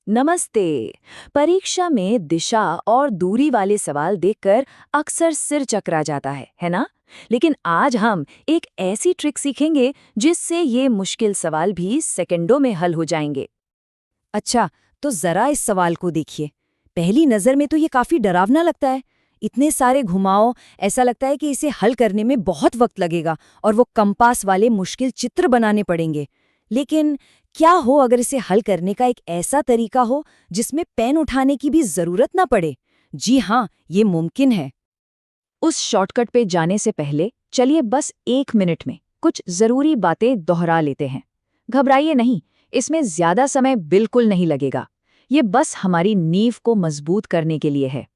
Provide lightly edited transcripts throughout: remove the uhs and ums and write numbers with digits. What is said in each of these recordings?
नमस्ते। परीक्षा में दिशा और दूरी वाले सवाल देखकर अक्सर सिर चकरा जाता है ना? लेकिन आज हम एक ऐसी ट्रिक सीखेंगे जिससे ये मुश्किल सवाल भी सेकंडों में हल हो जाएंगे। अच्छा, तो जरा इस सवाल को देखिए। पहली नजर में तो ये काफी डरावना लगता है। इतने सारे घुमाव, ऐसा लगता है कि इसे हल करने में बहुत वक्त लगेगा और वो कंपास वाले मुश्किल चित्र बनाने पड़ेंगे। लेकिन क्या हो अगर इसे हल करने का एक ऐसा तरीका हो जिसमें पेन उठाने की भी जरूरत ना पड़े? जी हाँ, ये मुमकिन है। उस शॉर्टकट पे जाने से पहले चलिए बस 1 मिनट में कुछ जरूरी बातें दोहरा लेते हैं। घबराइए नहीं, इसमें ज्यादा समय बिल्कुल नहीं लगेगा। ये बस हमारी नींव को मजबूत करने के लिए है।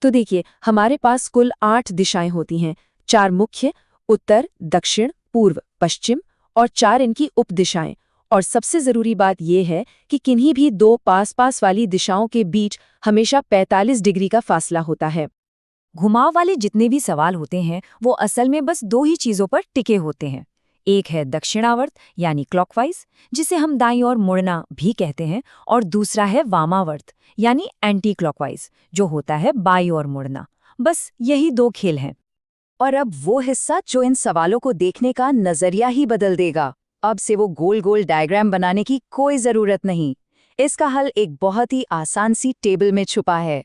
तो देखिए, हमारे पास कुल 8 दिशाएं होती हैं। 4 मुख्य, उत्तर, दक्षिण, पूर्व, पश्चिम और 4 इनकी उपदिशाएं। और सबसे जरूरी बात यह है कि किन्हीं भी दो पास-पास वाली दिशाओं के बीच हमेशा 45 डिग्री का फासला होता है। घुमाव वाले जितने भी सवाल होते हैं वो असल में बस दो ही चीजों पर टिके होते हैं। एक है दक्षिणावर्त यानी क्लॉकवाइज, जिसे हम दाईं ओर मुड़ना भी कहते हैं, और दूसरा है वामावर्त यानी एंटी क्लॉकवाइज, जो होता है बाईं ओर मुड़ना। बस यही दो खेल हैं। और अब वो हिस्सा जो इन सवालों को देखने का नजरिया ही बदल देगा। अब से वो गोल गोल डायग्राम बनाने की कोई जरूरत नहीं। इसका हल एक बहुत ही आसान सी टेबल में छुपा है।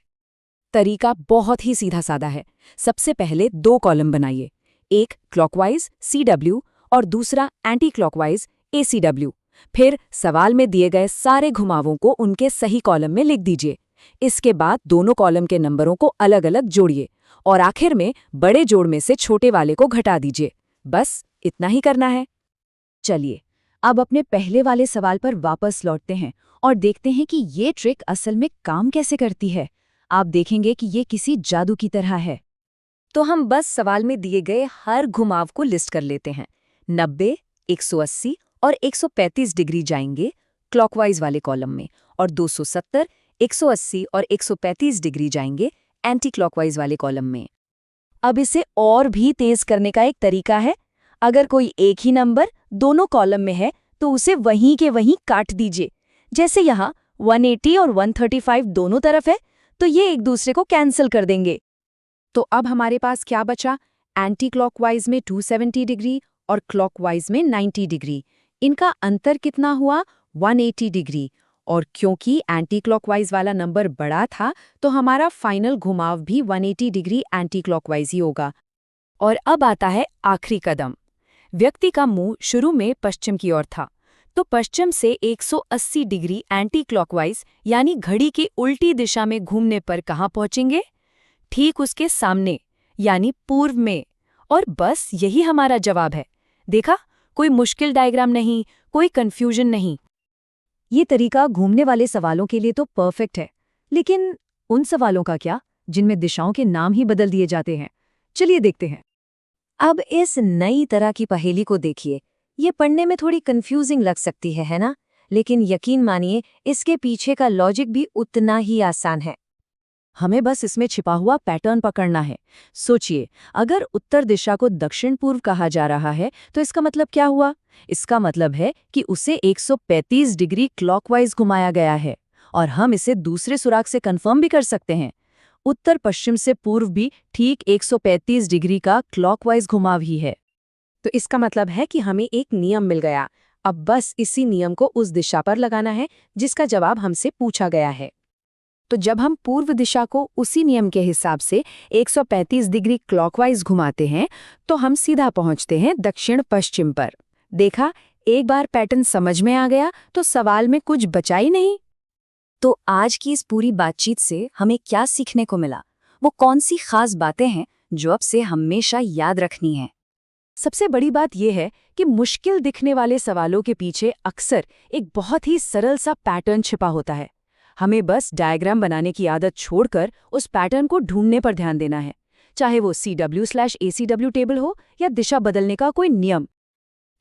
तरीका बहुत ही सीधा साधा है। सबसे पहले 2 कॉलम बनाइए, एक क्लॉकवाइज CW और दूसरा एंटी क्लॉकवाइज ACW। फिर सवाल में दिए गए सारे घुमावों को उनके सही कॉलम में लिख दीजिए। इसके बाद दोनों कॉलम के नंबरों को अलग अलग जोड़िए और आखिर में बड़े जोड़ में से छोटे वाले को घटा दीजिए। बस इतना ही करना है। चलिए, अब अपने पहले वाले सवाल पर वापस लौटते हैं और देखते हैं कि ये ट्रिक असल में काम कैसे करती है। आप देखेंगे कि ये किसी जादू की तरह है। तो हम बस सवाल में दिए गए हर घुमाव को लिस्ट कर लेते हैं। 90, 180 और 135 डिग्री जाएंगे क्लॉकवाइज वाले कॉलम में, और 270, 180 और 135 डिग्री जाएंगे एंटी क्लॉकवाइज वाले कॉलम में। अब इसे और भी तेज करने का एक तरीका है। अगर कोई एक ही नंबर दोनों कॉलम में है तो उसे वहीं के वहीं काट दीजिए। जैसे यहाँ 180 और 135 दोनों तरफ है, तो ये एक दूसरे को कैंसिल कर देंगे। तो अब हमारे पास क्या बचा? एंटी क्लॉकवाइज में 270 डिग्री और क्लॉकवाइज में 90 डिग्री। इनका अंतर कितना हुआ? 180 डिग्री। और क्योंकि एंटी क्लॉकवाइज वाला नंबर बड़ा था, तो हमारा फाइनल घुमाव भी 180 डिग्री एंटी क्लॉकवाइज ही होगा। और अब आता है आखिरी कदम। व्यक्ति का मुंह शुरू में पश्चिम की ओर था, तो पश्चिम से 180 डिग्री एंटी क्लॉकवाइज यानी घड़ी की उल्टी दिशा में घूमने पर कहाँ पहुंचेंगे? ठीक उसके सामने, यानी पूर्व में। और बस यही हमारा जवाब है। देखा, कोई मुश्किल डायग्राम नहीं, कोई कंफ्यूजन नहीं। ये तरीका घूमने वाले सवालों के लिए तो परफेक्ट है, लेकिन उन सवालों का क्या जिनमें दिशाओं के नाम ही बदल दिए जाते हैं? चलिए देखते हैं। अब इस नई तरह की पहेली को देखिए। ये पढ़ने में थोड़ी कंफ्यूजिंग लग सकती है ना? लेकिन यकीन मानिए, इसके पीछे का लॉजिक भी उतना ही आसान है। हमें बस इसमें छिपा हुआ पैटर्न पकड़ना है। सोचिए, अगर उत्तर दिशा को दक्षिण पूर्व कहा जा रहा है, तो इसका मतलब क्या हुआ? इसका मतलब है कि उसे 135 डिग्री क्लॉकवाइज घुमाया गया है। और हम इसे दूसरे सुराग से कंफर्म भी कर सकते हैं। उत्तर पश्चिम से पूर्व भी ठीक 135 डिग्री का क्लॉकवाइज घुमाव ही है। तो इसका मतलब है कि हमें एक नियम मिल गया। अब बस इसी नियम को उस दिशा पर लगाना है जिसका जवाब हमसे पूछा गया है। तो जब हम पूर्व दिशा को उसी नियम के हिसाब से 135 डिग्री क्लॉकवाइज घुमाते हैं, तो हम सीधा पहुंचते हैं दक्षिण पश्चिम पर। देखा, एक बार पैटर्न समझ में आ गया तो सवाल में कुछ बचा ही नहीं। तो आज की इस पूरी बातचीत से हमें क्या सीखने को मिला? वो कौन सी खास बातें हैं जो अब से हमेशा याद रखनी है? सबसे बड़ी बात यह है कि मुश्किल दिखने वाले सवालों के पीछे अक्सर एक बहुत ही सरल सा पैटर्न छिपा होता है। हमें बस डायग्राम बनाने की आदत छोड़कर उस पैटर्न को ढूंढने पर ध्यान देना है, चाहे वो CW/ACW टेबल हो या दिशा बदलने का कोई नियम।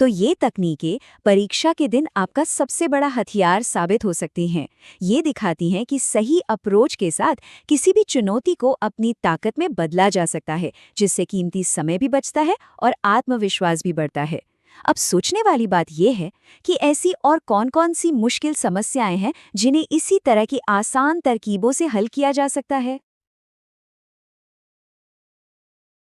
तो ये तकनीकें परीक्षा के दिन आपका सबसे बड़ा हथियार साबित हो सकती हैं। ये दिखाती हैं कि सही अप्रोच के साथ किसी भी चुनौती को अपनी ताकत में बदला जा सकता है, जिससे कीमती समय भी बचता है और आत्मविश्वास भी बढ़ता है। अब सोचने वाली बात यह है कि ऐसी और कौन-कौन सी मुश्किल समस्याएं हैं जिन्हें इसी तरह की आसान तरकीबों से हल किया जा सकता है।